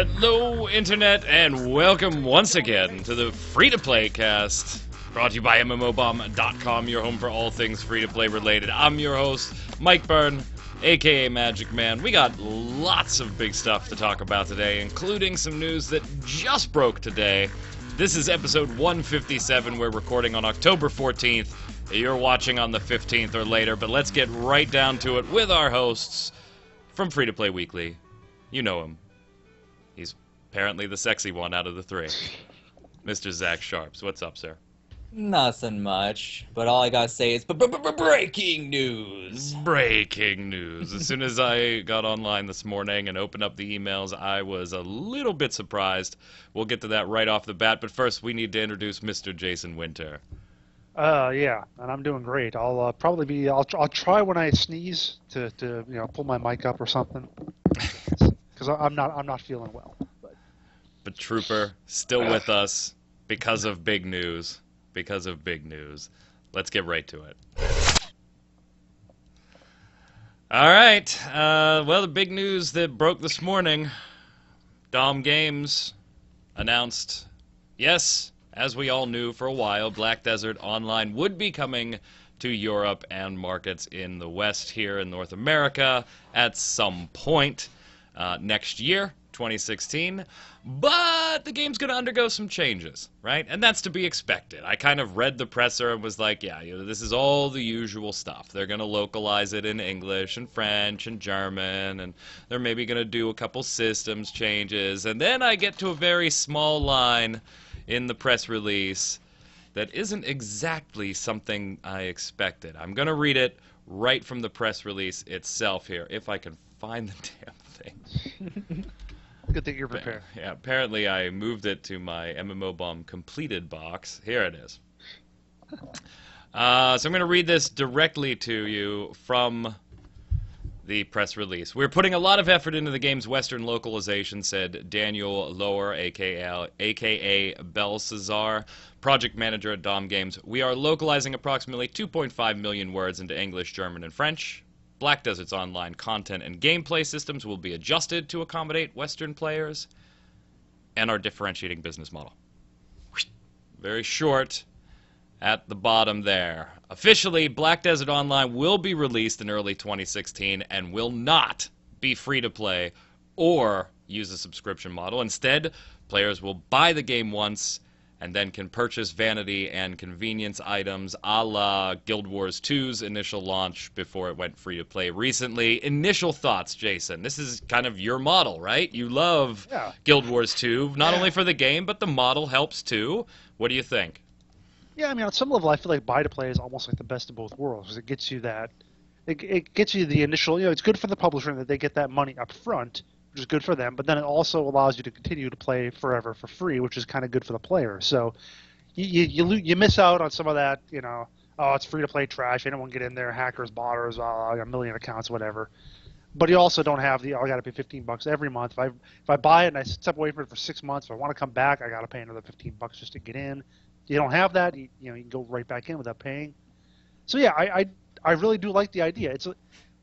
Hello, Internet, and welcome once again to the Free-to-Play cast, brought to you by MMOBomb.com, your home for all things free-to-play related. I'm your host, Mike Byrne, aka Magic Man. We got lots of big stuff to talk about today, including some news that just broke today. This is episode 157. We're recording on October 14th. You're watching on the 15th or later, but let's get right down to it with our hosts from Free-to-Play Weekly. You know him. He's apparently the sexy one out of the three. Mr. Zach Sharps. What's up, sir? Nothing much, but all I gotta say is breaking news. Breaking news. As soon as I got online this morning and opened up the emails, I was a little bit surprised. We'll get to that right off the bat, but first we need to introduce Mr. Jason Winter. Yeah, and I'm doing great. I'll probably be. I'll try when I sneeze to pull my mic up or something, because I'm not feeling well. But Trooper, still with us because of big news. Because of big news. Let's get right to it. All right. Well, the big news that broke this morning, Dom Games announced, yes, as we all knew for a while, Black Desert Online would be coming to Europe and markets in the West here in North America at some point next year, 2016. But the game's going to undergo some changes, right? And that's to be expected. I kind of read the presser and was like, yeah, this is all the usual stuff. They're going to localize it in English and French and German, and they're maybe going to do a couple systems changes. And then I get to a very small line in the press release that isn't exactly something I expected. I'm going to read it right from the press release itself here, if I can find the damn thing. Good thing you're prepared. Yeah, apparently I moved it to my MMO Bomb completed box. Here it is. So I'm going to read this directly to you from the press release. We're putting a lot of effort into the game's Western localization, said Daniel Lower, a.k.a. Belsazar, project manager at Dom Games. We are localizing approximately 2.5 million words into English, German, and French. Black Desert's online content and gameplay systems will be adjusted to accommodate Western players and our differentiating business model. Very short at the bottom there. Officially, Black Desert Online will be released in early 2016 and will not be free-to-play or use a subscription model. Instead, players will buy the game once and then can purchase vanity and convenience items a la Guild Wars 2's initial launch before it went free-to-play recently. Initial thoughts, Jason. This is kind of your model, right? You love Guild Wars 2, not only for the game, but the model helps too. What do you think? Yeah, I mean, on some level, I feel like buy-to-play is almost like the best of both worlds, because it gets you that, it gets you the initial, it's good for the publisher in that they get that money up front, which is good for them, but then it also allows you to continue to play forever for free, which is kind of good for the player. So you miss out on some of that, oh, it's free-to-play trash, anyone get in there, hackers, botters, I got a million accounts, whatever. But you also don't have I got to pay $15 every month. If I buy it and I step away from it for 6 months, if I want to come back, I got to pay another $15 just to get in. You don't have that, you can go right back in without paying. So yeah, I really do like the idea. It's a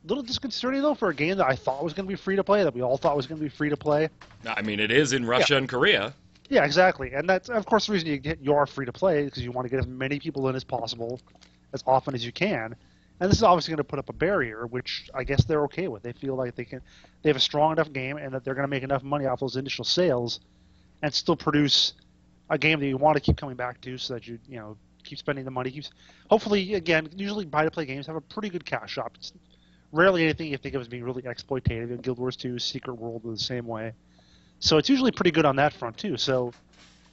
little disconcerting though for a game that I thought was going to be free to play, that we all thought was going to be free to play. I mean, it is in Russia and Korea. Yeah, exactly. And that's of course the reason you are free to play, because you want to get as many people in as possible, as often as you can. And this is obviously going to put up a barrier, which I guess they're okay with. They feel like they have a strong enough game, and that they're going to make enough money off those initial sales, and still produce a game that you want to keep coming back to, so that you keep spending the money. Hopefully, again, usually buy-to-play games have a pretty good cash shop. It's rarely anything you think of as being really exploitative. Guild Wars 2, Secret World was the same way. So it's usually pretty good on that front too. So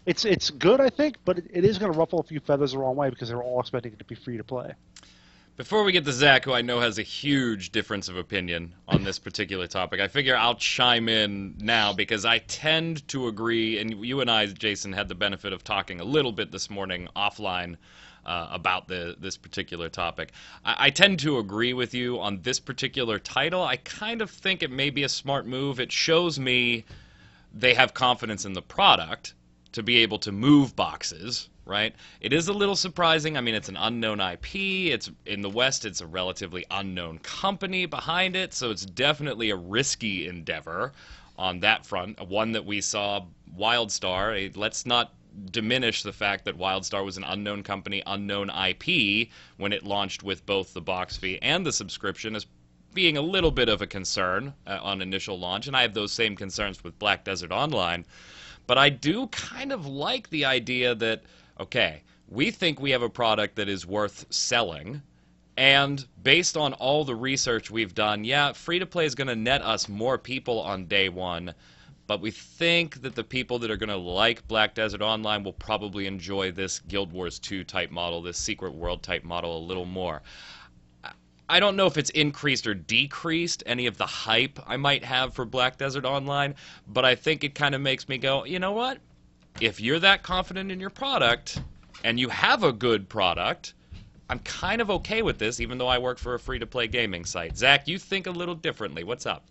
it's good, I think, but it is going to ruffle a few feathers the wrong way, because they're all expecting it to be free to play. Before we get to Zach, who I know has a huge difference of opinion on this particular topic, I figure I'll chime in now, because I tend to agree, and you and I, Jason, had the benefit of talking a little bit this morning offline about this particular topic. I tend to agree with you on this particular title. I kind of think it may be a smart move. It shows me they have confidence in the product to be able to move boxes, right? It is a little surprising. I mean, it's an unknown IP. It's in the West, it's a relatively unknown company behind it, so it's definitely a risky endeavor on that front. One that we saw, WildStar. Let's not diminish the fact that WildStar was an unknown company, unknown IP when it launched with both the box fee and the subscription as being a little bit of a concern on initial launch, and I have those same concerns with Black Desert Online. But I do kind of like the idea that, okay, we think we have a product that is worth selling, and based on all the research we've done, yeah, free-to-play is going to net us more people on day one, but we think that the people that are going to like Black Desert Online will probably enjoy this Guild Wars 2 type model, this Secret World type model a little more. I don't know if it's increased or decreased any of the hype I might have for Black Desert Online, but I think it kind of makes me go, you know what? If you're that confident in your product, and you have a good product, I'm kind of okay with this, even though I work for a free-to-play gaming site. Zach, you think a little differently. What's up?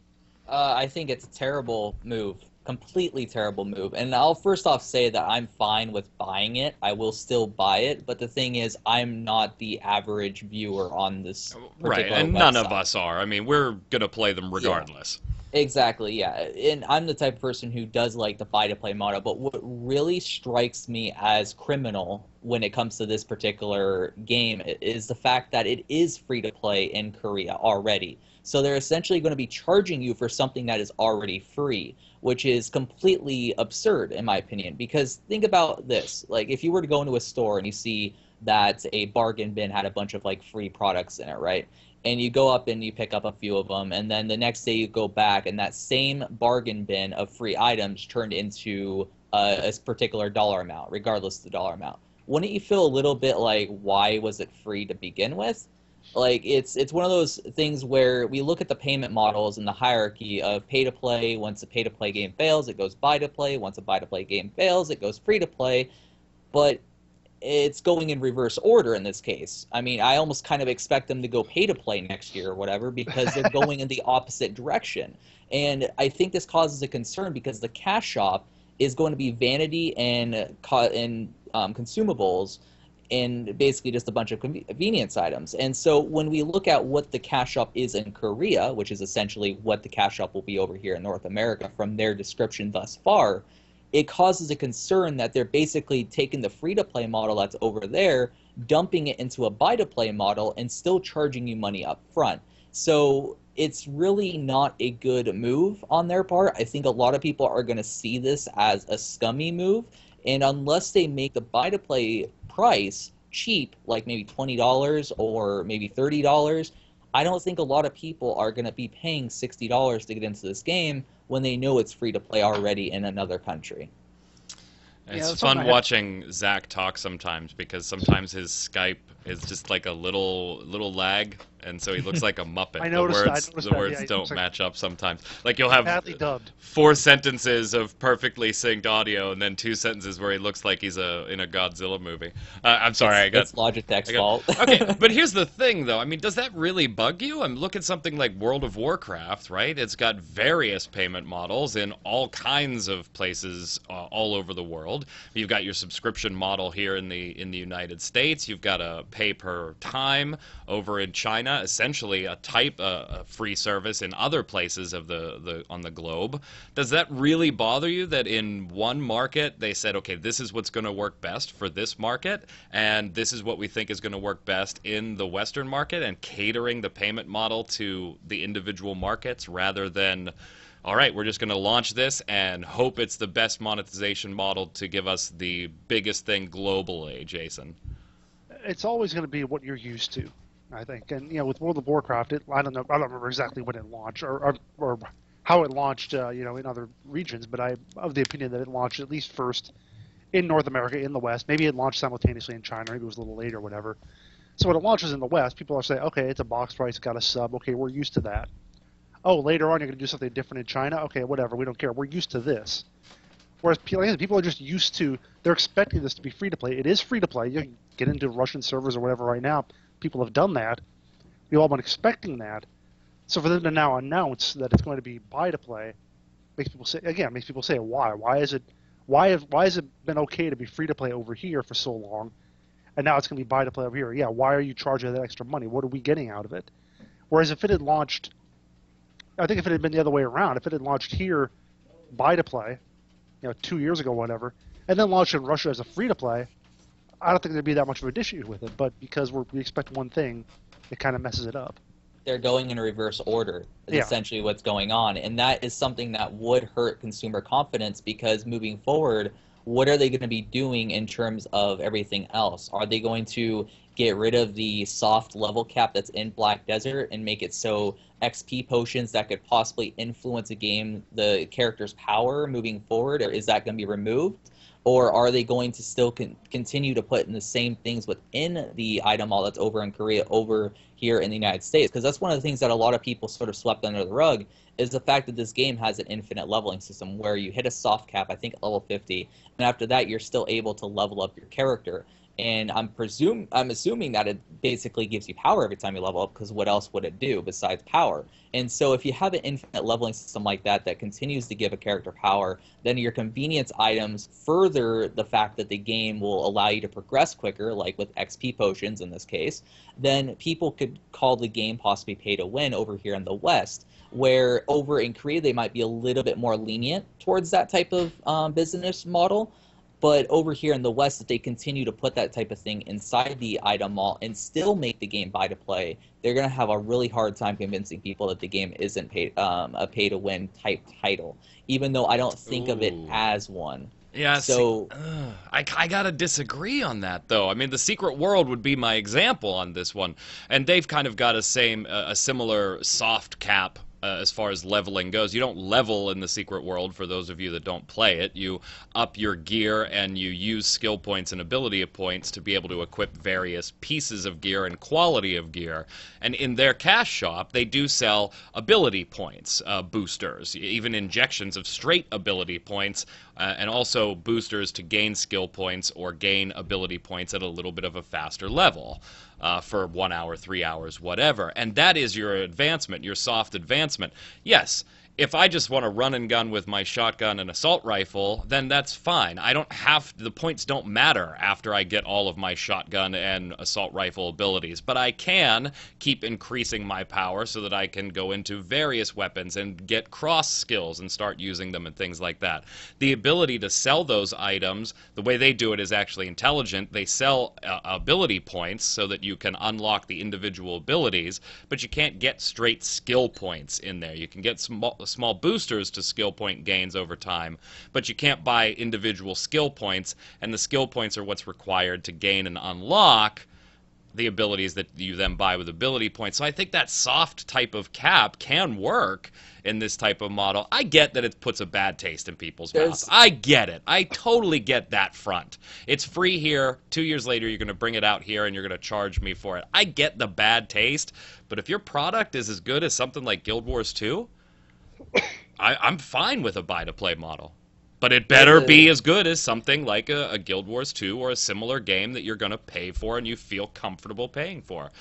I think it's a terrible move. Completely terrible move. And I'll first off say that I'm fine with buying it. I will still buy it, but the thing is, I'm not the average viewer on this particular right, and website. none of us are. I mean, we're going to play them regardless. Yeah, exactly, yeah. And I'm the type of person who does like the buy-to-play model, but what really strikes me as criminal when it comes to this particular game is the fact that it is free-to-play in Korea already. So they're essentially going to be charging you for something that is already free, which is completely absurd in my opinion. Because think about this, like if you were to go into a store and you see that a bargain bin had a bunch of like free products in it, right? And you go up and you pick up a few of them, and then the next day you go back and that same bargain bin of free items turned into a particular dollar amount, regardless of the dollar amount. Wouldn't you feel a little bit like, why was it free to begin with? Like it's one of those things where we look at the payment models and the hierarchy of pay to play. Once a pay to play game fails, it goes buy to play. Once a buy to play game fails, it goes free to play. But it's going in reverse order in this case. I mean, I almost kind of expect them to go pay to play next year or whatever because they're going in the opposite direction. And I think this causes a concern because the cash shop is going to be vanity and consumables and basically just a bunch of convenience items. And so when we look at what the cash shop is in Korea, which is essentially what the cash shop will be over here in North America from their description thus far, it causes a concern that they're basically taking the free-to-play model that's over there, dumping it into a buy-to-play model, and still charging you money up front. So it's really not a good move on their part. I think a lot of people are going to see this as a scummy move, and unless they make the buy-to-play price cheap, like maybe $20 or maybe $30, I don't think a lot of people are going to be paying $60 to get into this game when they know it's free to play already in another country. It's fun watching Zach talk sometimes because sometimes his Skype is just like a little lag, and so he looks like a Muppet. I noticed the words don't match up sometimes. Like you'll have badly dubbed. 4 sentences of perfectly synced audio, and then 2 sentences where he looks like he's in a Godzilla movie. I'm sorry, It's Logitech's fault. Okay, but here's the thing, though. I mean, does that really bug you? I mean, look at something like World of Warcraft, right? It's got various payment models in all kinds of places all over the world. You've got your subscription model here in the United States. You've got a pay per time over in China, essentially a free service in other places of on the globe. Does that really bother you that in one market they said, okay, this is what's going to work best for this market, and this is what we think is going to work best in the Western market, and catering the payment model to the individual markets rather than, all right, we're just going to launch this and hope it's the best monetization model to give us the biggest thing globally, Jason? It's always going to be what you're used to, I think. And with World of Warcraft, I don't remember exactly when it launched or how it launched, in other regions. But I'm of the opinion that it launched at least first in North America, in the West. Maybe it launched simultaneously in China. Maybe it was a little later, or whatever. So when it launches in the West, people are saying, okay, it's a box price, got a sub. Okay, we're used to that. Oh, later on you're going to do something different in China? Okay, whatever, we don't care. We're used to this. Whereas people are just used to, they're expecting this to be free-to-play. It is free-to-play. You can get into Russian servers or whatever right now. People have done that. We've all been expecting that. So for them to now announce that it's going to be buy-to-play makes people say, why? Why has it been okay to be free-to-play over here for so long, and now it's going to be buy-to-play over here? Yeah, why are you charging that extra money? What are we getting out of it? Whereas if it had launched... I think if it had been the other way around, if it had launched here buy to play, 2 years ago, whatever, and then launch in Russia as a free to play, I don't think there'd be that much of an issue with it. But because we expect one thing, it kind of messes it up. They're going in reverse order is Yeah. essentially what's going on, and that is something that would hurt consumer confidence, because moving forward, what are they going to be doing in terms of everything else? Are they going to get rid of the soft level cap that's in Black Desert and make it so XP potions that could possibly influence the character's power moving forward, or is that going to be removed? Or are they going to still continue to put in the same things within the item mall that's over in Korea over here in the United States? Because that's one of the things that a lot of people sort of swept under the rug, is the fact that this game has an infinite leveling system where you hit a soft cap, I think at level 50, and after that you're still able to level up your character. And I'm assuming that it basically gives you power every time you level up, because what else would it do besides power? And so if you have an infinite leveling system like that continues to give a character power, then your convenience items further the fact that the game will allow you to progress quicker, like with XP potions in this case, then people could call the game possibly pay to win over here in the West, where over in Korea they might be a little bit more lenient towards that type of business model. But over here in the West, if they continue to put that type of thing inside the item mall and still make the game buy to play, they're going to have a really hard time convincing people that the game isn't a pay to win type title, even though I don't think of it as one. Yeah, so I gotta disagree on that, though. I mean, the Secret World would be my example on this one, and they've kind of got a similar soft cap as far as leveling goes. You don't level in the Secret World, for those of you that don't play it. You up your gear and you use skill points and ability points to be able to equip various pieces of gear and quality of gear. And in their cash shop, they do sell ability points, boosters, even injections of straight ability points, and also boosters to gain skill points or gain ability points at a little bit of a faster level. For 1 hour, 3 hours, whatever. And that is your advancement, your soft advancement. Yes, if I just want to run and gun with my shotgun and assault rifle, then that's fine. The points don't matter after I get all of my shotgun and assault rifle abilities, but I can keep increasing my power so that I can go into various weapons and get cross skills and start using them and things like that. The ability to sell those items, the way they do it is actually intelligent. They sell ability points so that you can unlock the individual abilities, but you can't get straight skill points in there. You can get small boosters to skill point gains over time, but you can't buy individual skill points, and the skill points are what's required to gain and unlock the abilities that you then buy with ability points. So I think that soft type of cap can work in this type of model. I get that it puts a bad taste in people's mouths. I get it. I totally get that front. It's free here. 2 years later, you're going to bring it out here and you're going to charge me for it. I get the bad taste, but if your product is as good as something like Guild Wars 2, I'm fine with a buy-to-play model. But it better be as good as something like a Guild Wars 2 or a similar game that you're going to pay for and you feel comfortable paying for.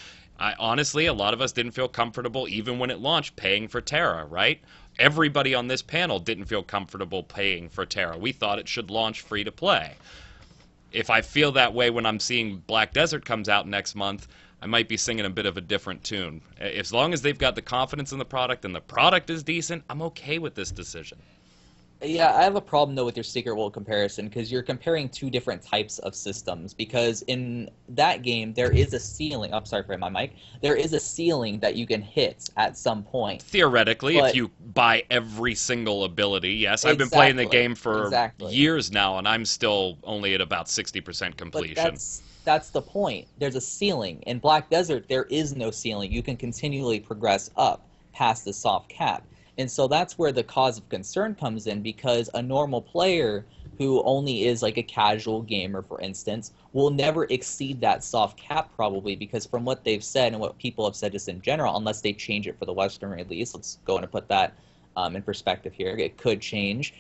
Honestly, a lot of us didn't feel comfortable even when it launched paying for TERA, right? Everybody on this panel didn't feel comfortable paying for TERA. We thought it should launch free-to-play. If I feel that way when I'm seeing Black Desert comes out next month, I might be singing a bit of a different tune. As long as they've got the confidence in the product and the product is decent, I'm okay with this decision. Yeah, I have a problem, though, with your Secret World comparison, because you're comparing two different types of systems. Because in that game, there is a ceiling. I'm sorry for my mic. There is a ceiling that you can hit at some point. Theoretically, if you buy every single ability, yes. I've been playing the game for years now, and I'm still only at about 60% completion. But that's the point. There's a ceiling. In Black Desert, there is no ceiling. You can continually progress up past the soft cap. And so that's where the cause of concern comes in, because a normal player who only is like a casual gamer, for instance, will never exceed that soft cap probably, because from what they've said and what people have said just in general, unless they change it for the Western release, let's go and put that in perspective here, it could change.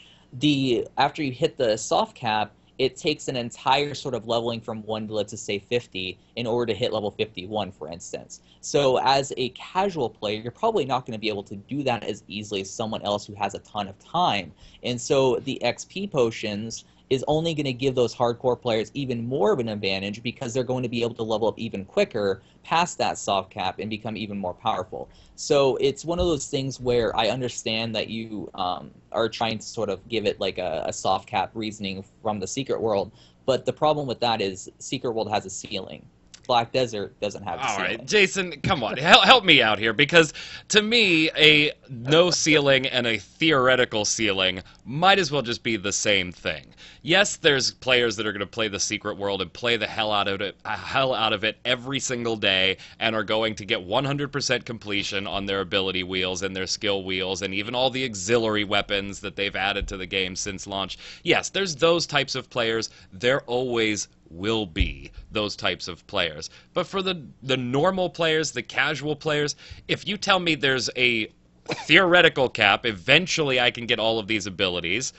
After you hit the soft cap, it takes an entire sort of leveling from 1 to, let's just say, 50 in order to hit level 51, for instance. So as a casual player, you're probably not going to be able to do that as easily as someone else who has a ton of time. And so the XP potions is only going to give those hardcore players even more of an advantage because they're going to be able to level up even quicker past that soft cap and become even more powerful. So it's one of those things where I understand that you are trying to sort of give it like a soft cap reasoning from the Secret World, but the problem with that is Secret World has a ceiling. Black Desert doesn't have a ceiling. All right, Jason, come on, help me out here, because to me, a no ceiling and a theoretical ceiling might as well just be the same thing. Yes, there's players that are going to play the Secret World and play the hell out of it every single day, and are going to get 100% completion on their ability wheels and their skill wheels, and even all the auxiliary weapons that they've added to the game since launch. Yes, there's those types of players. There always will be those types of players. But for the normal players, the casual players, if you tell me there's a theoretical cap, eventually I can get all of these abilities.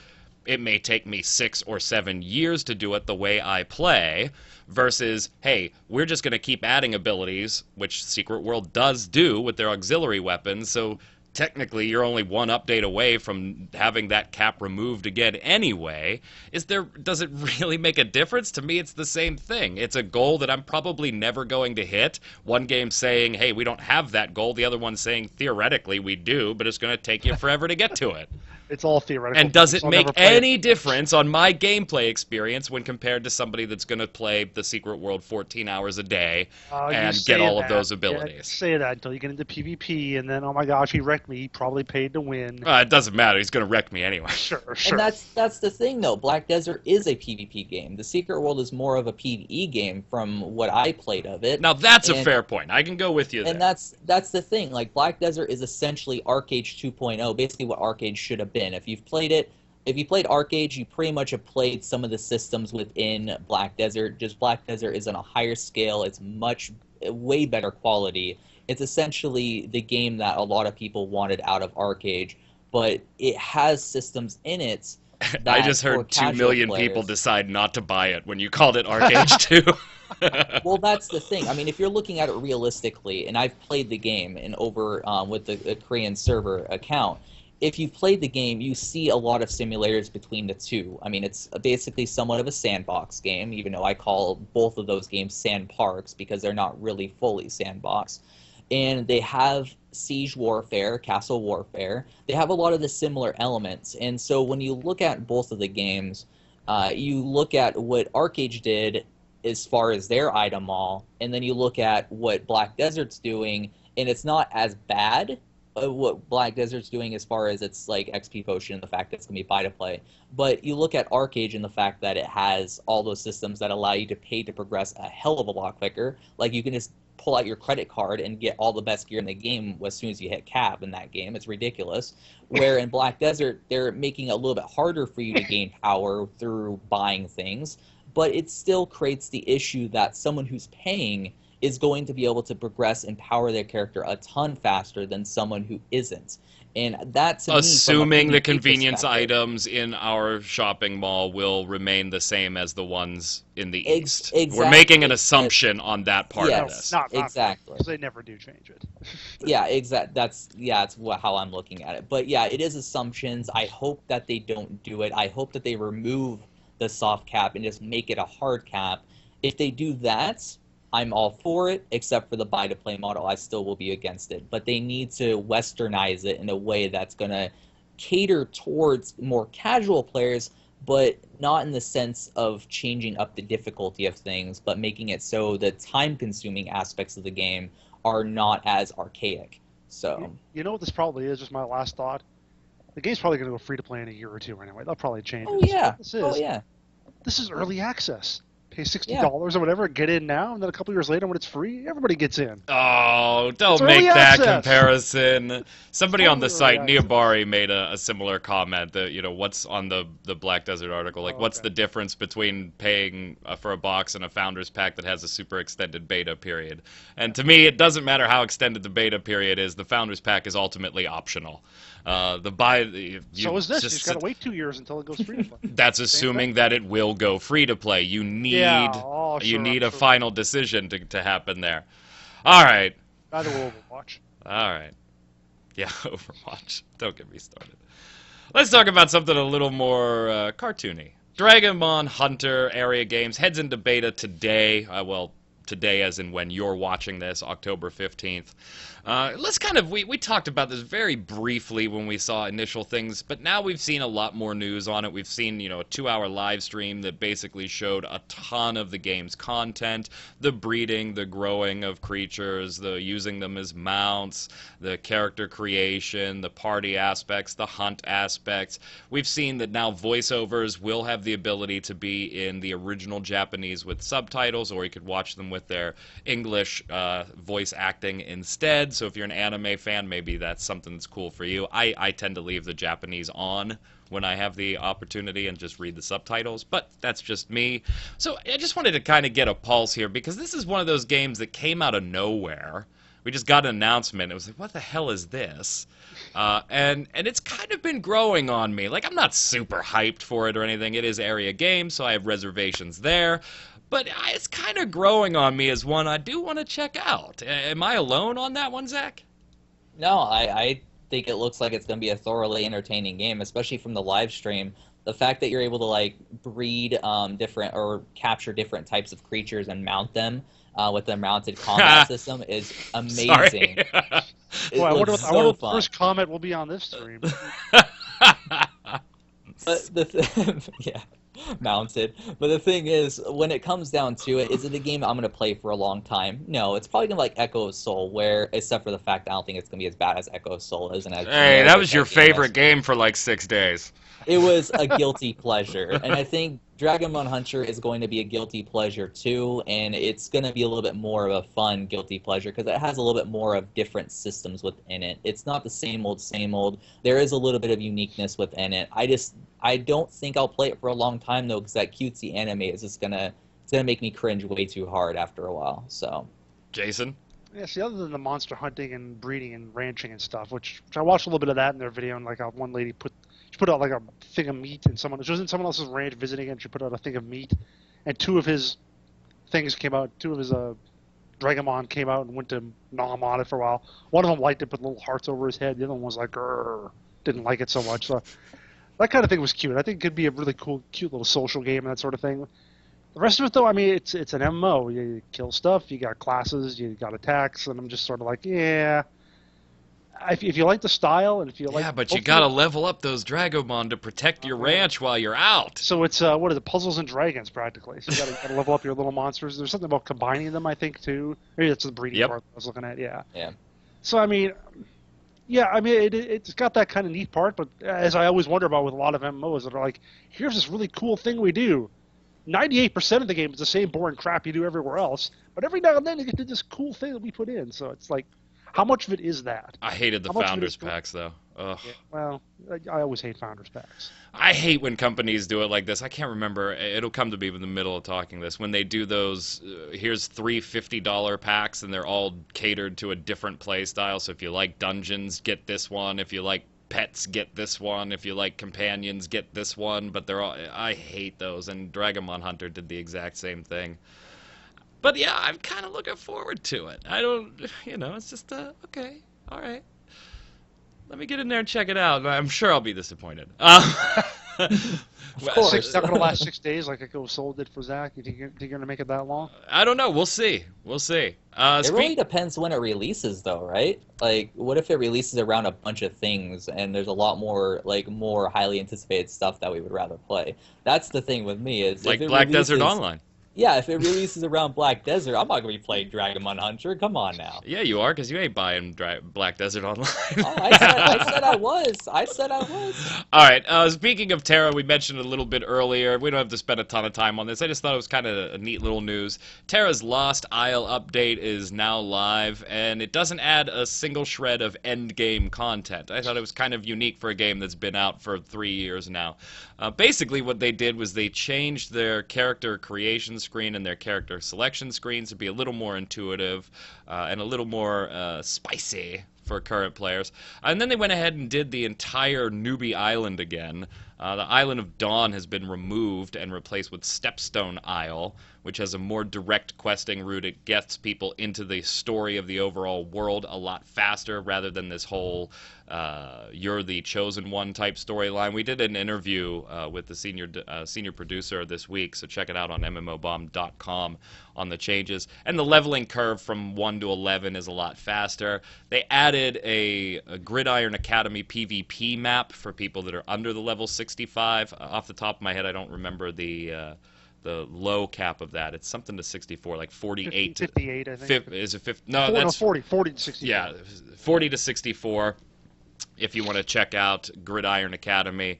It may take me 6 or 7 years to do it the way I play, versus, hey, we're just going to keep adding abilities, which Secret World does do with their auxiliary weapons, so technically you're only one update away from having that cap removed again anyway. Does it really make a difference? To me, it's the same thing. It's a goal that I'm probably never going to hit. One game saying, hey, we don't have that goal. The other one saying, theoretically, we do, but it's going to take you forever to get to it. It's all theoretical. And does it make any difference on my gameplay experience when compared to somebody that's going to play the Secret World 14 hours a day and get all of those abilities? Yeah, say that until you get into PvP, and then, oh my gosh, he wrecked me. He probably paid to win. It doesn't matter. He's going to wreck me anyway. Sure. And that's the thing, though. Black Desert is a PvP game. The Secret World is more of a PvE game from what I played of it. Now, that's a fair point. I can go with you there. And that's the thing. Like, Black Desert is essentially Arcade 2.0, basically what Arcade should have been. If you played Arcade, you pretty much have played some of the systems within Black Desert. Just Black Desert is on a higher scale. It's way better quality. It's essentially the game that a lot of people wanted out of Arcade, but it has systems in it that I just heard 2 million people decide not to buy it when you called it Arcade 2. Well, that's the thing. I mean, if you're looking at it realistically, and I've played the game with the Korean server account, if you've played the game, you see a lot of simulators between the two. I mean, it's basically somewhat of a sandbox game, even though I call both of those games sand parks because they're not really fully sandbox. And they have siege warfare, castle warfare. They have a lot of the similar elements. And so when you look at both of the games, you look at what Arcade did as far as their item mall, and then you look at what Black Desert's doing, and it's not as bad what Black Desert's doing as far as its like XP potion and the fact that it's going to be buy to play. But you look at Arcade and the fact that it has all those systems that allow you to pay to progress a hell of a lot quicker. Like, you can just pull out your credit card and get all the best gear in the game as soon as you hit cap in that game. It's ridiculous. Where in Black Desert, they're making it a little bit harder for you to gain power through buying things, but it still creates the issue that someone who's paying is going to be able to progress and power their character a ton faster than someone who isn't. And that's assuming the convenience items in our shopping mall will remain the same as the ones in the East. Exactly. We're making an assumption on that part of this. Not exactly. Because they never do change it. Yeah, exactly. That's how I'm looking at it. But yeah, it is assumptions. I hope that they don't do it. I hope that they remove the soft cap and just make it a hard cap. If they do that, I'm all for it, except for the buy-to-play model. I still will be against it. But they need to westernize it in a way that's going to cater towards more casual players, but not in the sense of changing up the difficulty of things, but making it so the time-consuming aspects of the game are not as archaic. So you know what this probably is? Just my last thought. The game's probably going to go free-to-play in a year or two anyway. They'll probably change it. This is early access. Pay $60 or whatever, get in now, and then a couple years later when it's free, everybody gets in. Oh, don't make that comparison. Somebody on the site, Niabari, made a similar comment that, what's on the Black Desert article, like what's the difference between paying for a box and a Founders Pack that has a super extended beta period? And to me, it doesn't matter how extended the beta period is, the Founders Pack is ultimately optional. So is this. You just got to wait 2 years until it goes free to play. That's assuming that it will go free to play. You need a final decision to happen there. All right. Neither will Overwatch. All right. Yeah, Overwatch. Don't get me started. Let's talk about something a little more cartoony. Dragomon Hunter area games heads into beta today. Well, today as in when you're watching this, October 15th. Let's kind of, we talked about this very briefly when we saw initial things, but now we've seen a lot more news on it. We've seen, a 2-hour live stream that basically showed a ton of the game's content, the breeding, the growing of creatures, the using them as mounts, the character creation, the party aspects, the hunt aspects. We've seen that now voiceovers will have the ability to be in the original Japanese with subtitles, or you could watch them with their English voice acting instead. So if you're an anime fan, maybe that's something that's cool for you. I tend to leave the Japanese on when I have the opportunity and just read the subtitles, but that's just me. So I just wanted to kind of get a pulse here, because this is one of those games that came out of nowhere. We just got an announcement. It was like, what the hell is this? And it's kind of been growing on me. Like, I'm not super hyped for it or anything. It is area game, so I have reservations there. But it's kind of growing on me as one I do want to check out. Am I alone on that one, Zach? No, I think it looks like it's going to be a thoroughly entertaining game, especially from the live stream. The fact that you're able to like breed different or capture different types of creatures and mount them with the mounted combat system is amazing. Well, I wonder what the first comment will be on this stream. But yeah. Mounted. But the thing is, when it comes down to it, is it a game I'm going to play for a long time? No, it's probably going to be like Echo of Soul, where, except for the fact I don't think it's going to be as bad as Echo of Soul is. Hey, that was your favorite game for like 6 days. It was a guilty pleasure. And I think Dragomon Hunter is going to be a guilty pleasure too, and it's going to be a little bit more of a fun guilty pleasure because it has a little bit more of different systems within it. It's not the same old, same old. There is a little bit of uniqueness within it. I don't think I'll play it for a long time though, because that cutesy anime is just it's gonna make me cringe way too hard after a while. So, Jason? Yeah, see, other than the monster hunting and breeding and ranching and stuff, which I watched a little bit of that in their video, and like one lady put out like a thing of meat, and she was in someone else's ranch visiting, and she put out a thing of meat, and 2 of his things came out. 2 of his Dragomon came out and went to gnaw him on it for a while. One of them liked it, put little hearts over his head. The other one was like, grrr, didn't like it so much. So that kind of thing was cute. I think it could be a really cool, cute little social game and that sort of thing. The rest of it, though, I mean, it's an MMO. You kill stuff, you got classes, you got attacks, and I'm just sort of like, yeah. If you like the style and if you like... Yeah, but you gotta level up those Dragomon to protect your ranch while you're out. So it's, what is it, Puzzles and Dragons, practically. So you gotta level up your little monsters. There's something about combining them, I think, too. Maybe that's the breeding part I was looking at, yeah. Yeah. So, I mean... Yeah, I mean, it's got that kind of neat part, but as I always wonder about with a lot of MMOs that are like, here's this really cool thing we do. 98% of the game is the same boring crap you do everywhere else, but every now and then you get to this cool thing that we put in. So it's like, how much of it is that? I hated the Founders Packs, though. Ugh. Yeah, well, I always hate Founders Packs. I hate when companies do it like this. I can't remember. It'll come to me in the middle of talking this. When they do those, here's 3 $50 packs, and they're all catered to a different play style. So if you like dungeons, get this one. If you like pets, get this one. If you like companions, get this one. But they're all... I hate those, and Dragomon Hunter did the exact same thing. But yeah, I'm kind of looking forward to it. I don't... it's just, okay, all right. Let me get in there and check it out. I'm sure I'll be disappointed. Of course. It's not going to last 6 days like Echo Soul did for Zach. You think you're going to make it that long? I don't know. We'll see. It really depends when it releases, though, right? Like, what if it releases around a bunch of things and there's a lot more, more highly anticipated stuff that we would rather play? That's the thing with me is... Like Black Desert Online. Yeah, if it releases around Black Desert, I'm not going to be playing Dragomon Hunter. Come on now. Yeah, you are, because you ain't buying Black Desert Online. I said I was. All right, speaking of TERA, we mentioned a little bit earlier. We don't have to spend a ton of time on this. I just thought it was kind of a neat little news. TERA's Lost Isle update is now live, and it doesn't add a single shred of endgame content. I thought it was kind of unique for a game that's been out for 3 years now. Basically, what they did was they changed their character creation screen and their character selection screens to be a little more intuitive and a little more spicy for current players. And then they went ahead and did the entire Newbie Island again. The Island of Dawn has been removed and replaced with Stepstone Isle, which has a more direct questing route. It gets people into the story of the overall world a lot faster rather than this whole you're the chosen one type storyline. We did an interview with the senior producer this week, so check it out on mmobomb.com on the changes. And the leveling curve from 1 to 11 is a lot faster. They added a Gridiron Academy PvP map for people that are under the level 65. Off the top of my head, I don't remember the low cap of that. It's something to 64, like 48 58, I think. Is it 50? No, that's 40 to 64. Yeah, 40 to 64. If you want to check out Gridiron Academy,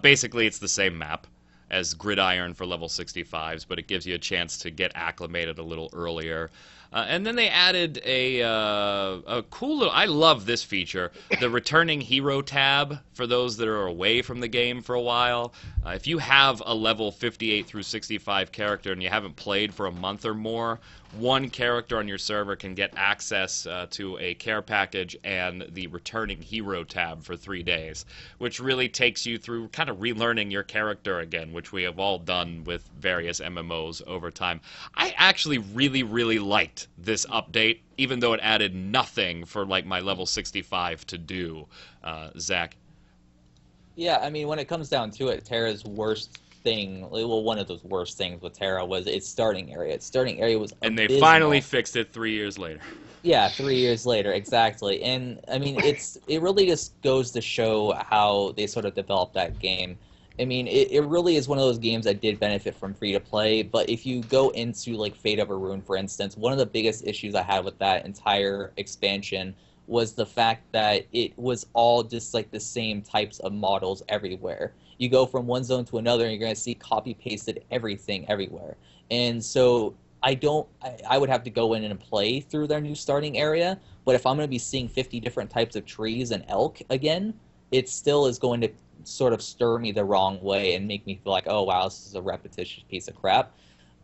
basically it's the same map as Gridiron for level 65s, but it gives you a chance to get acclimated a little earlier. And then they added a cool little... I love this feature, the Returning Hero tab for those that are away from the game for a while. If you have a level 58 through 65 character and you haven't played for a month or more, one character on your server can get access to a care package and the Returning Hero tab for 3 days, which really takes you through kind of relearning your character again, which we have all done with various MMOs over time. I actually really, really liked this update, even though it added nothing for like my level 65 to do. Zach? Yeah, I mean, when it comes down to it, TERA's worst thing, well, one of those worst things with TERA was its starting area. Its starting area was and abysmal. they finally fixed it 3 years later. Yeah, 3 years later, exactly. And I mean, it really just goes to show how they sort of developed that game. I mean, it really is one of those games that did benefit from free to play. But if you go into like Fate of Arun, for instance, one of the biggest issues I had with that entire expansion was the fact that it was all just like the same types of models everywhere. You go from one zone to another and you're going to see copy pasted everything everywhere. And so I would have to go in and play through their new starting area, but if I'm going to be seeing 50 different types of trees and elk again, it still is going to sort of stir me the wrong way and make me feel like, oh wow, this is a repetitious piece of crap.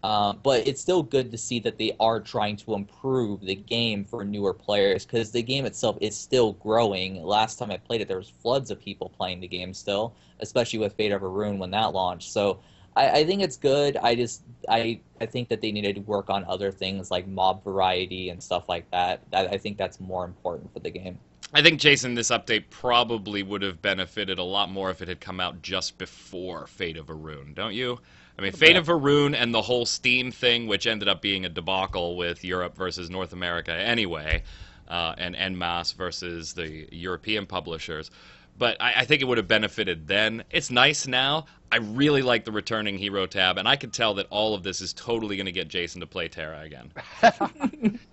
But it's still good to see that they are trying to improve the game for newer players, because the game itself is still growing. Last time I played it, there was floods of people playing the game still, especially with Fate of Arun when that launched. So I think it's good. I think that they needed to work on other things like mob variety and stuff like that. I think that's more important for the game. I think, Jason, this update probably would have benefited a lot more if it had come out just before Fate of Arun, don't you? I mean, Fate of Arun and the whole Steam thing, which ended up being a debacle with Europe versus North America anyway, and En Masse versus the European publishers. But I think it would have benefited then. It's nice now. I really like the Returning Hero tab, and I could tell that all of this is totally going to get Jason to play TERA again.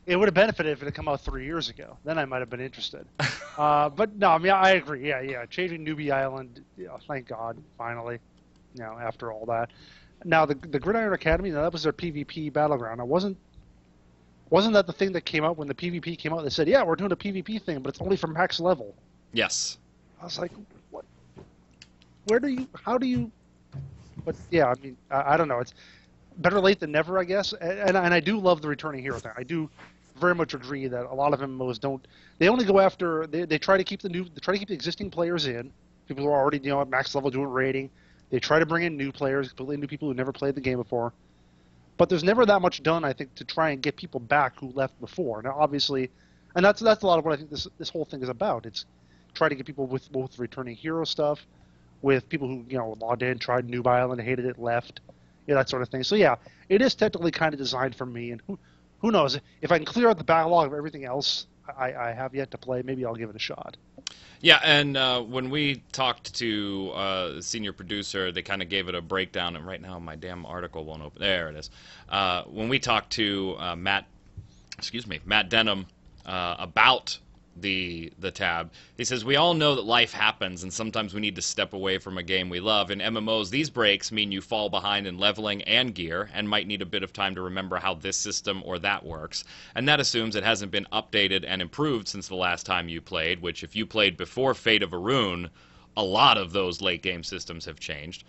It would have benefited if it had come out 3 years ago. Then I might have been interested. But no, I mean, I agree. Yeah. Changing Newbie Island, thank God, finally, after all that. Now, the Gridiron Academy, that was their PvP battleground. Now, wasn't that the thing that came out when the PvP came out? They said, yeah, we're doing a PvP thing, but it's only for max level. Yes. I was like, what? How do you... But, yeah, I mean, I don't know. It's better late than never, I guess. And I do love the Returning Hero thing. I do very much agree that a lot of MMOs don't... They only go after... They try to keep the existing players in. People who are already, at max level doing raiding. They try to bring in new players, completely new people who never played the game before. But there's never that much done, I think, to try and get people back who left before. Now, obviously, and that's a lot of what I think this whole thing is about. It's try to get people with both Returning Hero stuff, with people who logged in, tried Noob Island, hated it, left, that sort of thing. So yeah, it is technically kind of designed for me. And who knows, if I can clear out the backlog of everything else I have yet to play, maybe I'll give it a shot. Yeah, and when we talked to the senior producer, they kind of gave it a breakdown, and right now my damn article won't open. There it is. When we talked to Matt Denham about the tab, he says, we all know that life happens, and sometimes we need to step away from a game we love. In MMOs, these breaks mean you fall behind in leveling and gear, and might need a bit of time to remember how this system or that works. And that assumes it hasn't been updated and improved since the last time you played, which if you played before Fate of Arun, a lot of those late game systems have changed.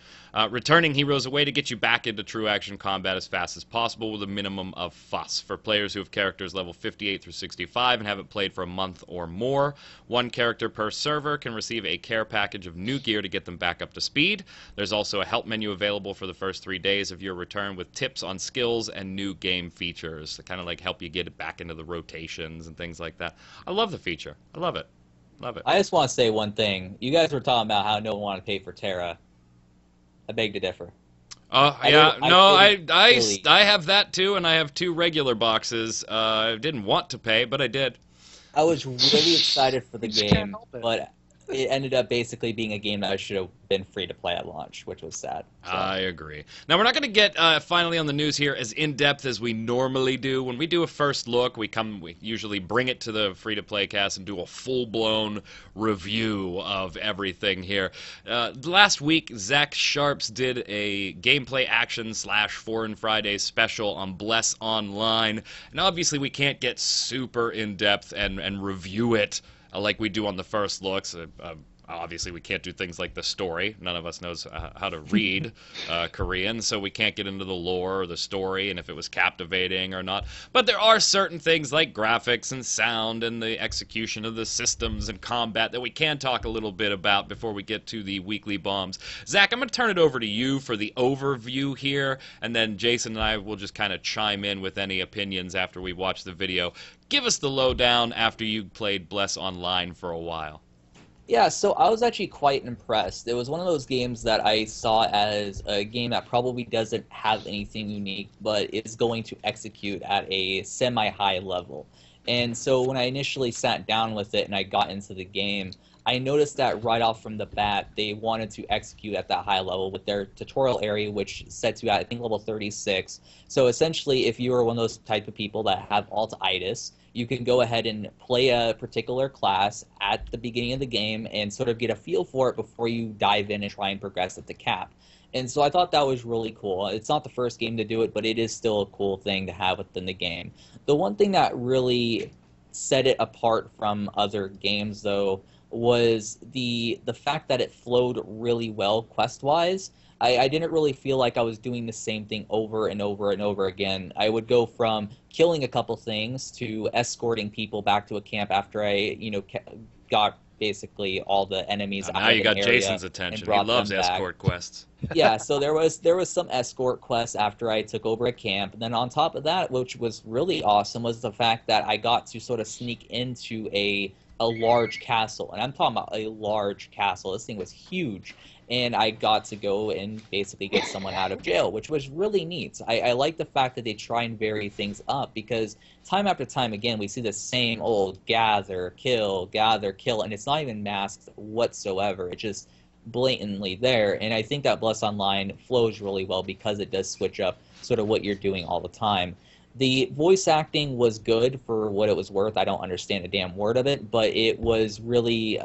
Returning Heroes, a way to get you back into true action combat as fast as possible with a minimum of fuss. For players who have characters level 58 through 65 and haven't played for a month or more, one character per server can receive a care package of new gear to get them back up to speed. There's also a help menu available for the first 3 days of your return with tips on skills and new game features to kind of like help you get back into the rotations and things like that. I love the feature. I love it. Love it. I just want to say one thing. You guys were talking about how no one wanted to pay for TERA. I beg to differ. Yeah, I have that too, and I have 2 regular boxes. I didn't want to pay, but I did. I was really excited for the You just can't game, help it. but it ended up basically being a game that should have been free to play at launch, which was sad. So. I agree. Now, we're not going to get finally on the news here as in-depth as we normally do. When we do a first look, we usually bring it to the free-to-play cast and do a full-blown review of everything here. Last week, Zach Sharps did a gameplay action / Foreign Fridays special on Bless Online, and obviously we can't get super in-depth and review it like we do on the first looks. Obviously, we can't do things like the story. None of us knows how to read Korean, so we can't get into the lore or the story and if it was captivating or not. But there are certain things like graphics and sound and the execution of the systems and combat that we can talk a little bit about before we get to the weekly bombs. Zach, I'm going to turn it over to you for the overview here, and then Jason and I will just kind of chime in with any opinions after we watch the video. Give us the lowdown after you played Bless Online for a while. Yeah, so I was actually quite impressed. It was one of those games that I saw as a game that probably doesn't have anything unique, but is going to execute at a semi-high level. And so when I initially sat down with it and I got into the game, I noticed that right off from the bat, they wanted to execute at that high level with their tutorial area, which sets you at, I think, level 36. So essentially, if you are one of those type of people that have alt-itis, you can go ahead and play a particular class at the beginning of the game and sort of get a feel for it before you dive in and try and progress at the cap. And so I thought that was really cool. It's not the first game to do it, but it is still a cool thing to have within the game. The one thing that really set it apart from other games, though, was the fact that it flowed really well quest-wise. I didn't really feel like I was doing the same thing over and over and over again. I would go from killing a couple things to escorting people back to a camp after I, got basically all the enemies out of Now you got an area Jason's attention. and He brought loves them back. escort quests. Yeah, so there was some escort quests after I took over a camp. And then on top of that, which was really awesome, was the fact that I got to sort of sneak into a large castle. And I'm talking about a large castle. This thing was huge. And I got to go and basically get someone out of jail, which was really neat. I like the fact that they try and vary things up, because time after time, again, we see the same old gather, kill, and it's not even masked whatsoever. It's just blatantly there. And I think that Bless Online flows really well because it does switch up sort of what you're doing all the time. The voice acting was good for what it was worth. I don't understand a damn word of it, but it was really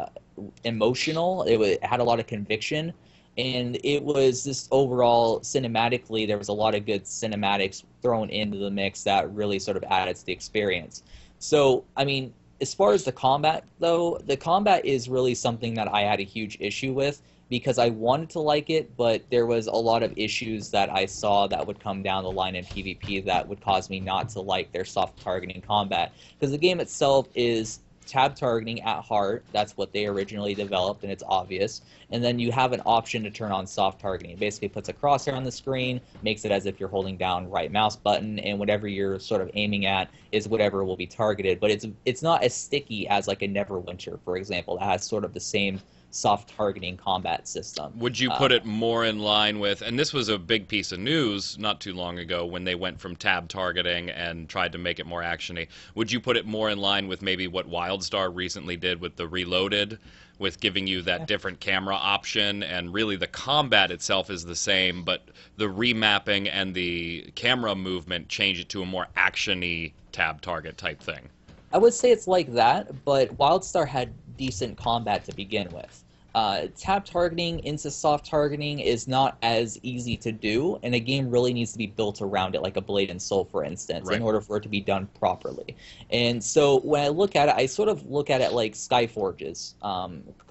emotional. It had a lot of conviction, and it was just overall cinematically, there was a lot of good cinematics thrown into the mix that really sort of added to the experience. So, I mean, as far as the combat, though, the combat is really something that I had a huge issue with, because I wanted to like it, but there was a lot of issues that I saw that would come down the line in PvP that would cause me not to like their soft targeting combat. Because the game itself is tab targeting at heart. That's what they originally developed, and it's obvious. And then you have an option to turn on soft targeting. It basically puts a crosshair on the screen, makes it as if you're holding down right mouse button, and whatever you're sort of aiming at is whatever will be targeted. But it's not as sticky as like a Neverwinter, for example, that has sort of the same soft targeting combat system. Would you put it more in line with, and this was a big piece of news not too long ago when they went from tab targeting and tried to make it more actiony, would you put it more in line with maybe what WildStar recently did with the Reloaded, with giving you that different camera option, and really the combat itself is the same, but the remapping and the camera movement change it to a more actiony tab target type thing? I would say it's like that, but WildStar had decent combat to begin with. Tap targeting into soft targeting is not as easy to do, and a game really needs to be built around it, like a Blade and Soul, for instance, Right. in order for it to be done properly. And so when I look at it, I sort of look at it like Skyforge's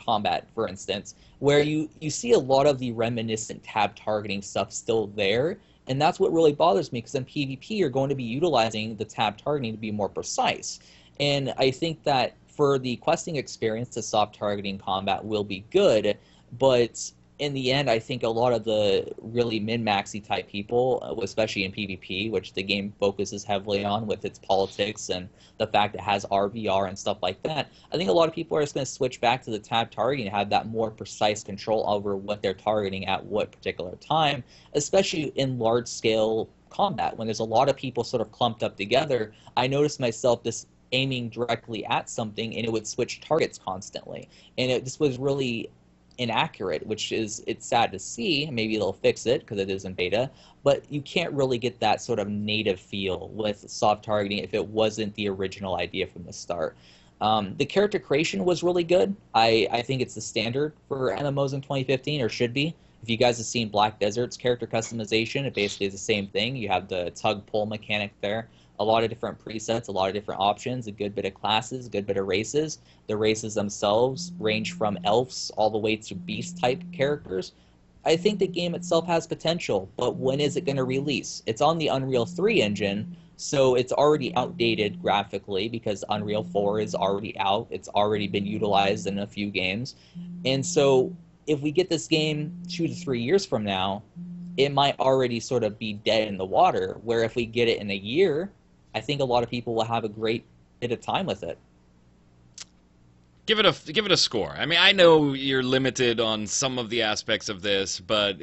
combat, for instance, where you see a lot of the reminiscent tab targeting stuff still there, and that's what really bothers me, because in PvP you're going to be utilizing the tab targeting to be more precise. And I think that for the questing experience, the soft targeting combat will be good, but in the end, I think a lot of the really min-maxy type people, especially in PvP, which the game focuses heavily on with its politics and the fact it has RVR and stuff like that, I think a lot of people are just going to switch back to the tab targeting and have that more precise control over what they're targeting at what particular time, especially in large-scale combat. When there's a lot of people sort of clumped up together, I noticed myself just aiming directly at something and it would switch targets constantly, and this was really inaccurate, which is, it's sad to see. Maybe they'll fix it because it is in beta, but you can't really get that sort of native feel with soft targeting if it wasn't the original idea from the start. The character creation was really good. I think it's the standard for MMOs in 2015, or should be. If you guys have seen Black Desert's character customization, it basically is the same thing. You have the tug-pull mechanic there, a lot of different presets, a lot of different options, a good bit of classes, a good bit of races. The races themselves range from elves all the way to beast-type characters. I think the game itself has potential, but when is it going to release? It's on the Unreal 3 engine, so it's already outdated graphically because Unreal 4 is already out. It's already been utilized in a few games. And so if we get this game 2 to 3 years from now, it might already sort of be dead in the water, where if we get it in a year, I think a lot of people will have a great bit of time with it. Give it a score. I mean, I know you're limited on some of the aspects of this, but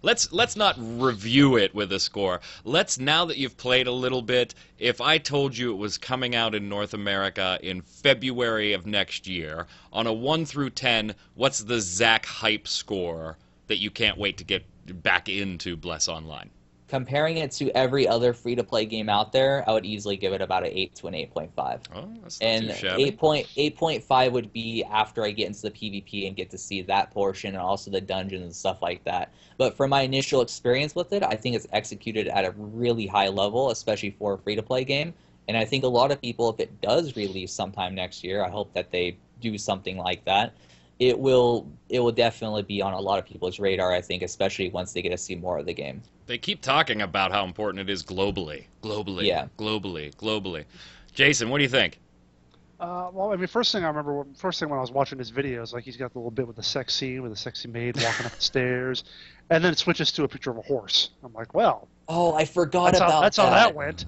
let's not review it with a score. Let's, now that you've played a little bit, if I told you it was coming out in North America in February of next year, on a 1 through 10, what's the Zach hype score that you can't wait to get back into Bless Online? Comparing it to every other free-to-play game out there, I would easily give it about an 8 to an 8.5. Oh, that's not And too shabby. 8.5 would be after I get into the PvP and get to see that portion and also the dungeons and stuff like that. But for my initial experience with it, I think it's executed at a really high level, especially for a free-to-play game. And I think a lot of people, if it does release sometime next year, I hope that they do something like that. It will definitely be on a lot of people's radar, I think, especially once they get to see more of the game. They keep talking about how important it is globally. Yeah. Globally. Jason, what do you think? Well, I mean, first thing when I was watching his videos, like he's got the little bit with the sex scene with the sexy maid walking up the stairs, and then it switches to a picture of a horse. I'm like, well, Oh, I forgot about that's that. how that went.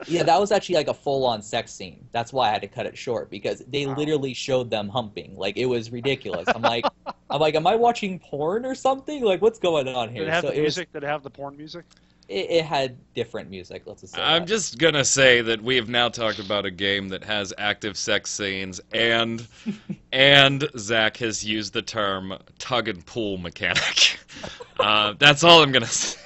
Yeah, that was actually like a full-on sex scene. That's why I had to cut it short, because they literally showed them humping. Like, it was ridiculous. I'm like, am I watching porn or something? Like, what's going on here? Did it have the it was- music? Did it have the porn music? it had different music. Let's just say I'm that. just gonna say that we have now talked about a game that has active sex scenes, and Zach has used the term tug and pull mechanic. That's all I'm gonna say.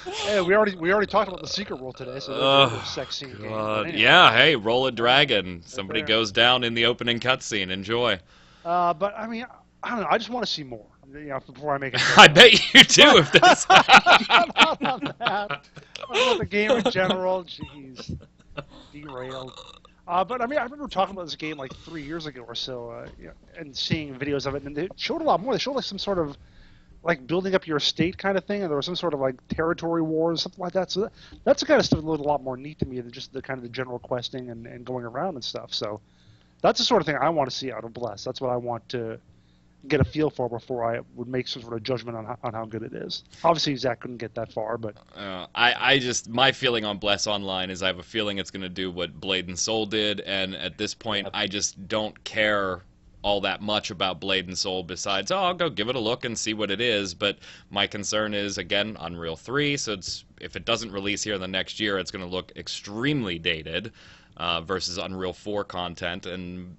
Hey, we already talked about the secret world today, so there's a sex scene. Game. God. Yeah, hey, roll a dragon. Somebody there. goes down in the opening cutscene. Enjoy. But I mean, I don't know. I just want to see more. You know, before I make it. I bet you do if there's. Not on that. About the game in general. Jeez, derailed. But I mean, I remember talking about this game like 3 years ago or so, and seeing videos of it, and they showed a lot more. They showed like some sort of like building up your estate kind of thing, and there was some sort of like territory wars, something like that. So that's the kind of stuff that looked a lot more neat to me than just the kind of the general questing and going around and stuff. So that's the sort of thing I want to see out of Bless. That's what I want to get a feel for before I would make some sort of judgment on how good it is. Obviously, Zach couldn't get that far, but I just, my feeling on Bless Online is I have a feeling it's going to do what Blade and Soul did, and at this point, I just don't care all that much about Blade and Soul besides, I'll go give it a look and see what it is. But my concern is, again, Unreal 3, so if it doesn't release here in the next year, it's going to look extremely dated versus Unreal 4 content, and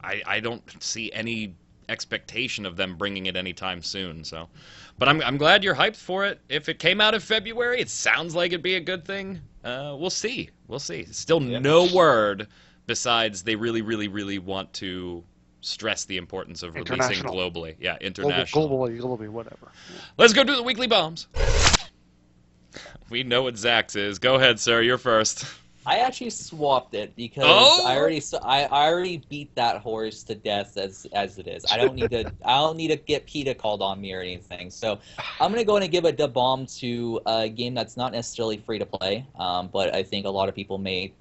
I don't see any expectation of them bringing it anytime soon. So, but I'm glad you're hyped for it. If it came out in February, it sounds like it'd be a good thing. We'll see. Still no word besides they really want to stress the importance of releasing globally. Yeah, international. Globally, whatever. Let's go do the weekly bombs. We know what Zach's is. Go ahead, sir. You're first. I actually swapped it because I already beat that horse to death as it is. I don't need to get PETA called on me or anything. So I'm gonna go in and give a da bomb to a game that's not necessarily free to play, but I think a lot of people may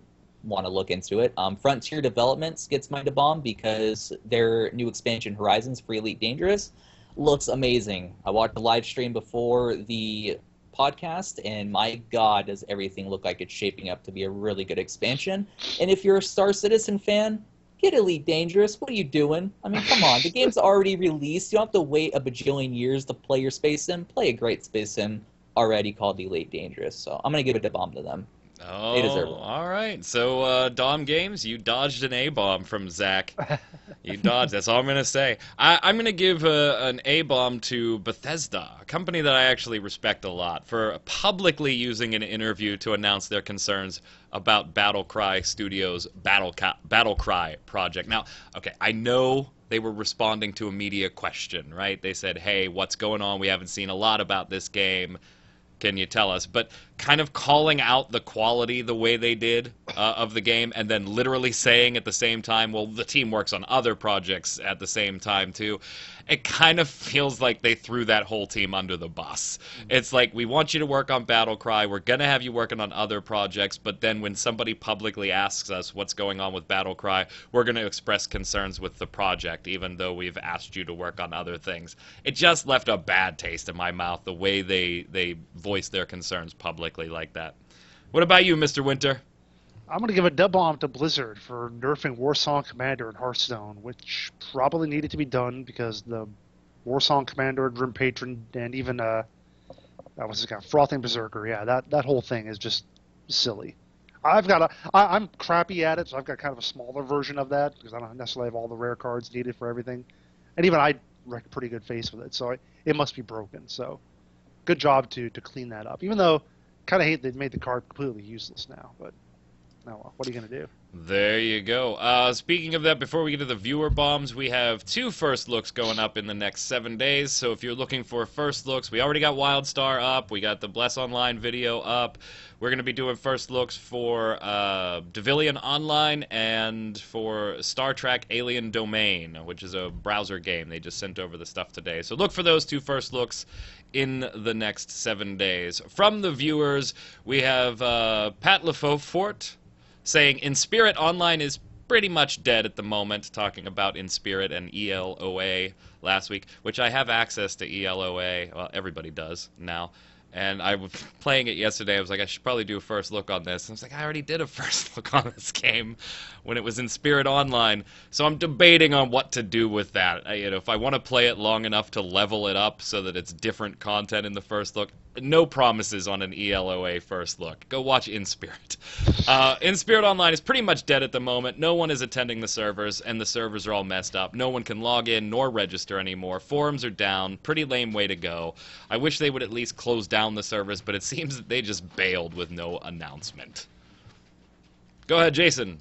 want to look into it. Frontier Developments gets my da bomb because their new expansion Horizons for Elite Dangerous looks amazing. I watched the live stream before the podcast, and my god, does everything look like it's shaping up to be a really good expansion. And if you're a Star Citizen fan, get Elite Dangerous. What are you doing? I mean, come on. The game's already released. You don't have to wait a bajillion years to play your space sim. Play a great space sim already called Elite Dangerous. So I'm going to give it a bomb to them. Oh, they deserve it. All right. So, Dom Games, you dodged an A-bomb from Zach. You dodged. That's all I'm going to say. I'm going to give an A-bomb to Bethesda, a company that I actually respect a lot, for publicly using an interview to announce their concerns about Battlecry Studios' Battlecry project. Now, okay, I know they were responding to a media question, right? They said, hey, what's going on? We haven't seen a lot about this game. Can you tell us? But kind of calling out the quality the way they did of the game, and then literally saying at the same time, well, the team works on other projects at the same time too. It kind of feels like they threw that whole team under the bus. It's like, we want you to work on Battlecry, we're going to have you working on other projects, but then when somebody publicly asks us what's going on with Battlecry, we're going to express concerns with the project, even though we've asked you to work on other things. It just left a bad taste in my mouth, the way they voiced their concerns publicly like that. What about you, Mr. Winter? I'm going to give a dub bomb to Blizzard for nerfing Warsong Commander in Hearthstone, which probably needed to be done because the Warsong Commander, Grim Patron, and even that was his guy, Frothing Berserker. Yeah, that whole thing is just silly. I'm crappy at it, so I've got kind of a smaller version of that because I don't necessarily have all the rare cards needed for everything, and even I wreck a pretty good face with it, so it must be broken. So, good job to clean that up. Even though, kind of hate they made the card completely useless now, but. Oh, well, what are you going to do? There you go. Speaking of that, before we get to the viewer bombs, we have 2 first looks going up in the next 7 days. So if you're looking for first looks, we already got WildStar up. We got the Bless Online video up. We're going to be doing first looks for Devilian Online and for Star Trek Alien Domain, which is a browser game. They just sent over the stuff today. So look for those 2 first looks in the next 7 days. From the viewers, we have Pat Lefort saying In Spirit Online is pretty much dead at the moment, talking about In Spirit and ELOA last week, which I have access to ELOA. Well, everybody does now. And I was playing it yesterday. I was like, I should probably do a first look on this. And I was like, I already did a first look on this game when it was in Spirit Online. So I'm debating on what to do with that. If I want to play it long enough to level it up so that it's different content in the first look. No promises on an ELOA first look. Go watch In Spirit. In Spirit Online is pretty much dead at the moment. No one is attending the servers, and the servers are all messed up. No one can log in nor register anymore. Forums are down. Pretty lame way to go. I wish they would at least close down the servers, but it seems that they just bailed with no announcement. Go ahead, Jason.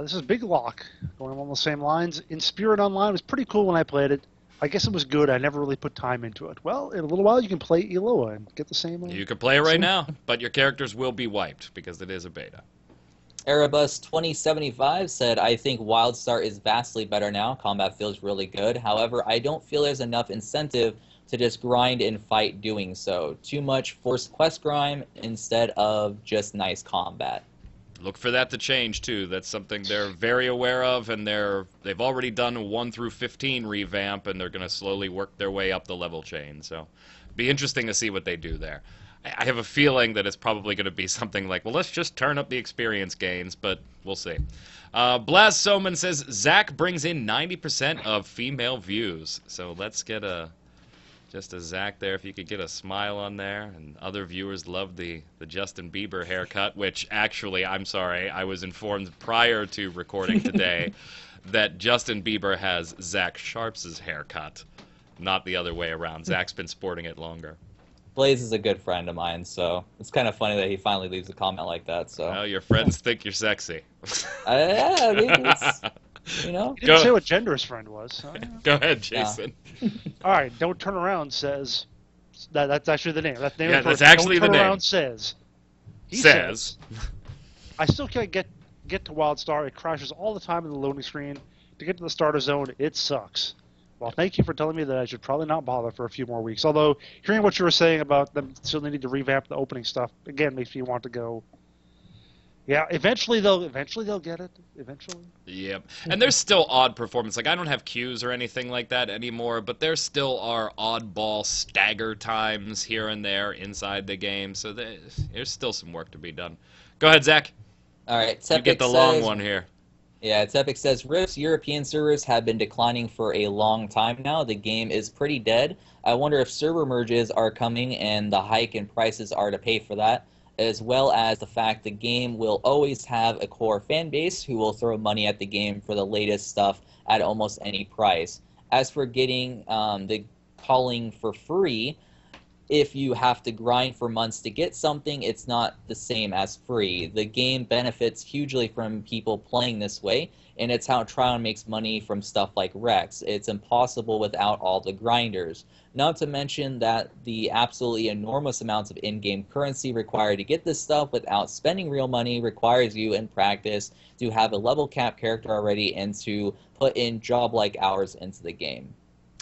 This is Big Lock, going along the same lines. In Spirit Online was pretty cool when I played it. I guess it was good. I never really put time into it. Well, in a little while, you can play Eloa and get the same. You can play it right now, but your characters will be wiped because it is a beta. Erebus 2075 said, I think WildStar is vastly better now. Combat feels really good. However, I don't feel there's enough incentive to just grind and fight doing so. Too much forced quest grind instead of just nice combat. Look for that to change too. That's something they're very aware of, and they've already done a 1 through 15 revamp, and they're going to slowly work their way up the level chain. So, be interesting to see what they do there. I have a feeling that it's probably going to be something like, well, let's just turn up the experience gains, but we'll see. Blast Soman says Zach brings in 90% of female views. So let's get just a Zach there, if you could get a smile on there. And other viewers love the Justin Bieber haircut, which actually, I'm sorry, I was informed prior to recording today that Justin Bieber has Zach Sharp's haircut, not the other way around. Zach's been sporting it longer. Blaze is a good friend of mine, so it's kind of funny that he finally leaves a comment like that. So, well, your friends think you're sexy. Yeah, You know? He didn't say what gender his friend was. So, yeah. Go ahead, Jason. All right, Don't Turn Around says that's actually the name. That's the name Yeah, of the that's person. actually Don't the Turn name. Around says. He Says. I still can't get to WildStar. It crashes all the time in the loading screen. To get to the starter zone, it sucks. Well, thank you for telling me that I should probably not bother for a few more weeks. Although, hearing what you were saying about them still needing to revamp the opening stuff, again, makes me want to go. Yeah, eventually they'll get it. Eventually. Yep. And there's still odd performance. Like, I don't have queues or anything like that anymore, but there still are oddball stagger times here and there inside the game, so there's still some work to be done. Go ahead, Zach. All right, You get the long one here. Yeah, Tepic says, Rift's European servers have been declining for a long time now. The game is pretty dead. I wonder if server merges are coming and the hike in prices are to pay for that, as well as the fact the game will always have a core fan base who will throw money at the game for the latest stuff at almost any price. As for getting the calling for free, if you have to grind for months to get something, it's not the same as free. The game benefits hugely from people playing this way, and it's how Trion makes money from stuff like Rex. It's impossible without all the grinders. Not to mention that the absolutely enormous amounts of in-game currency required to get this stuff without spending real money requires you in practice to have a level cap character already and to put in job-like hours into the game.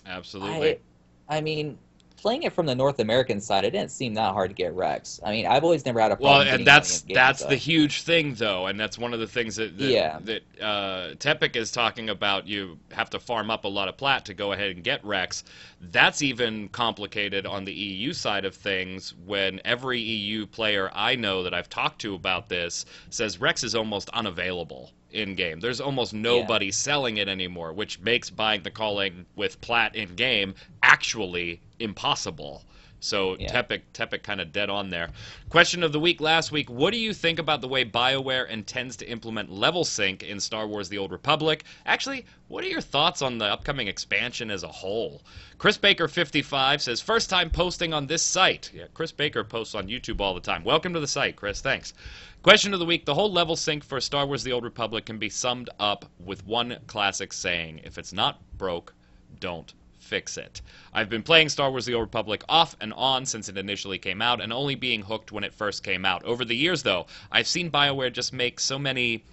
Absolutely. I mean, playing it from the North American side, it didn't seem that hard to get Rex. I mean, I've always never had a problem. Well, and that's the huge thing, though, and that's one of the things that Tepic is talking about. You have to farm up a lot of plat to go ahead and get Rex. That's even complicated on the EU side of things. When every EU player I know that I've talked to about this says Rex is almost unavailable in-game. There's almost nobody selling it anymore, which makes buying the calling with plat in-game actually impossible. So Tepic kind of dead on there. Question of the week last week, what do you think about the way BioWare intends to implement level sync in Star Wars The Old Republic? Actually, what are your thoughts on the upcoming expansion as a whole? Chris Baker 55 says, first time posting on this site. Yeah, Chris Baker posts on YouTube all the time. Welcome to the site, Chris. Thanks. Question of the week, the whole level sync for Star Wars The Old Republic can be summed up with one classic saying, if it's not broke, don't fix it. I've been playing Star Wars The Old Republic off and on since it initially came out, and only being hooked when it first came out. Over the years, though, I've seen BioWare just make so many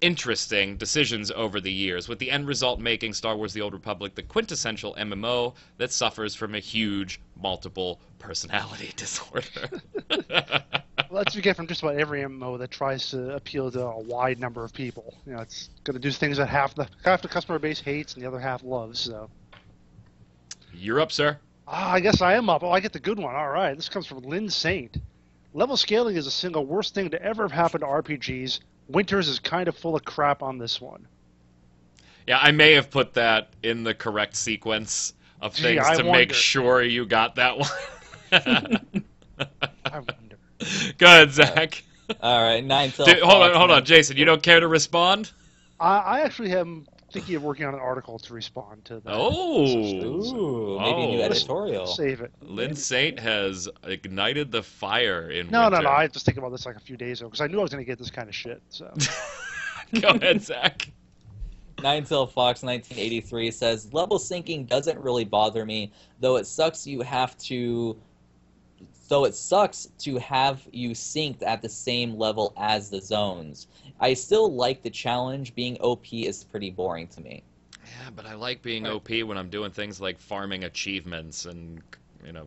interesting decisions over the years, with the end result making Star Wars The Old Republic the quintessential MMO that suffers from a huge multiple personality disorder. Well, that's what you get from just about every MMO that tries to appeal to a wide number of people. You know, it's going to do things that half the customer base hates and the other half loves. So, you're up, sir. I guess I am up. Oh, I get the good one. All right, this comes from Lynn Saint. Level scaling is the single worst thing to ever happen to RPGs. Winters is kind of full of crap on this one. Yeah, I may have put that in the correct sequence of things to make sure you got that one. I wonder. Go ahead, Zach. All right, 9 till. Hold on, Jason. You don't care to respond? I actually am thinking of working on an article to respond to that. Ooh, maybe a new editorial. Save it. Lynn Saint has ignited the fire in No, winter. no. I just think about this like a few days ago because I knew I was going to get this kind of shit. So. Go ahead, Zach. 9 till Fox 1983 says level syncing doesn't really bother me, though it sucks to have you synced at the same level as the zones. I still like the challenge. Being OP is pretty boring to me. Yeah, but I like being OP when I'm doing things like farming achievements and,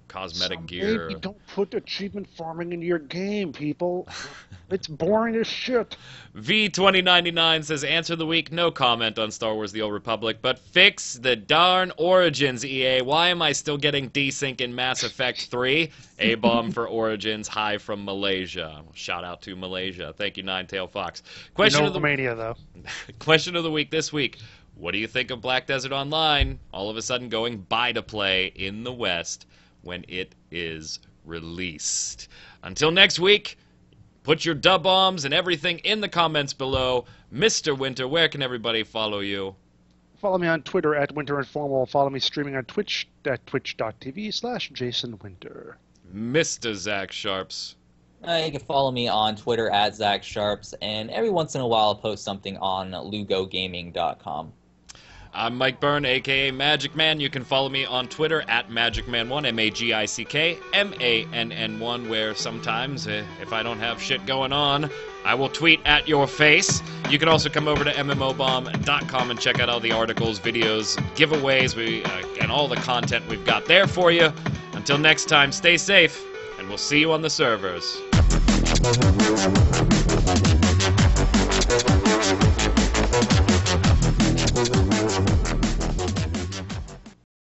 cosmetic gear. Maybe don't put achievement farming into your game, people. It's boring as shit. V2099 says, answer the week, no comment on Star Wars The Old Republic, but fix the darn Origins, EA. Why am I still getting desync in Mass Effect 3? A-bomb for Origins, hi from Malaysia. Shout out to Malaysia. Thank you, Ninetail Fox. Question of the Romania, though. Question of the week this week. What do you think of Black Desert Online all of a sudden going buy-to-play in the West when it is released? Until next week, put your dub bombs and everything in the comments below. Mr. Winter, where can everybody follow you? Follow me on Twitter at WinterInformal. Follow me streaming on Twitch at twitch.tv/JasonWinter. Mr. Zach Sharps. You can follow me on Twitter at Zach Sharps, and every once in a while I'll post something on lugogaming.com. I'm Mike Byrne, aka Magic Man. You can follow me on Twitter at MagicMan1, MAGICKMANN1, where sometimes, if I don't have shit going on, I will tweet at your face. You can also come over to mmobomb.com and check out all the articles, videos, giveaways, and all the content we've got there for you. Until next time, stay safe, and we'll see you on the servers.